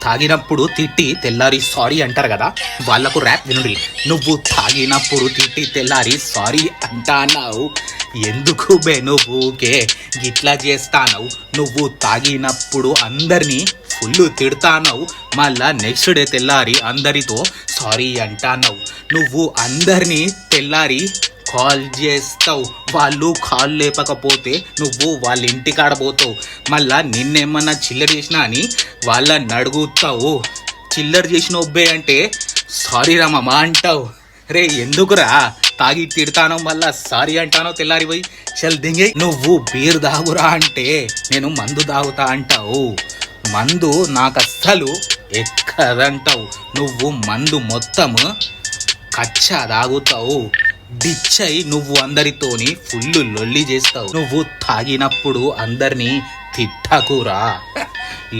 తాగినప్పుడు తిట్టి తెల్లారి సారీ అంటారు కదా, వాళ్లకు ర్యాప్ వినుడి. నువ్వు తాగినప్పుడు తిట్టి తెల్లారి సారీ అంటానావు, ఎందుకు బే నువ్వుకే గిట్లా చేస్తానవు? నువ్వు తాగినప్పుడు అందరినీ ఫుల్ తిడతానవు, మళ్ళా నెక్స్ట్ డే తెల్లారి అందరితో సారీ అంటానవు. నువ్వు అందరినీ తెల్లారి కాల్ చేస్తావు, వాళ్ళు కాల్ లేపకపోతే నువ్వు వాళ్ళ ఇంటికాడ పోతావు. మళ్ళా నిన్నేమన్నా చిల్లర చేసినా అని వాళ్ళని అడుగుతావు. చిల్లర చేసిన ఒబ్బే అంటే సారీ రామమ్మా అంటావు. రే ఎందుకురా తాగి తిడతానో మళ్ళా సారీ అంటానో తెల్లారి పోయి చల్ దింగే. నువ్వు బీర్ దాగురా అంటే నేను మందు తాగుతా అంటావు. మందు నాకు అస్సలు ఎక్కదంటావు. నువ్వు మందు మొత్తము కచ్చా తాగుతావు. డిచ్చై నువ్వు అందరితోని ఫుల్ లొల్లి చేస్తావు. నువ్వు తాగినప్పుడు అందరినీ తిట్టకురా,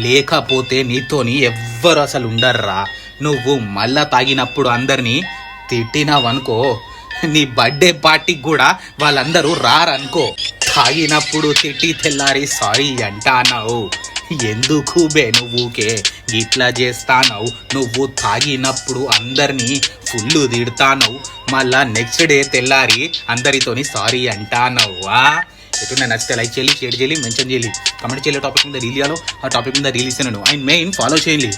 లేకపోతే నీతోని ఎవ్వరు అసలు ఉండర్రా. నువ్వు మళ్ళా తాగినప్పుడు అందరినీ తిట్టినావనుకో, నీ బర్త్డే పార్టీకి కూడా వాళ్ళందరూ రారనుకో. తాగినప్పుడు తిట్టి తెల్లారి సారీ అంటానావు, ఎందుకు బే నువ్వుకే ఇట్లా చేస్తానవు? నువ్వు తాగినప్పుడు అందరినీ ఫుల్ తిడతానవు, మళ్ళా నెక్స్ట్ డే తెల్లారి అందరితోని సారీ అంటానవ్వా. ఎటున్నా నచ్చితే లైక్ చేయాలి, షేర్ చేయాలి, మెన్షన్ చేయాలి, కమెంట్ చేయాలి. టాపిక్ మీద రీల్ చేయాలో ఆ టాపిక్ మీద రీల్ ఇస్తాను అండ్ మెయిన్ ఫాలో చేయాలి.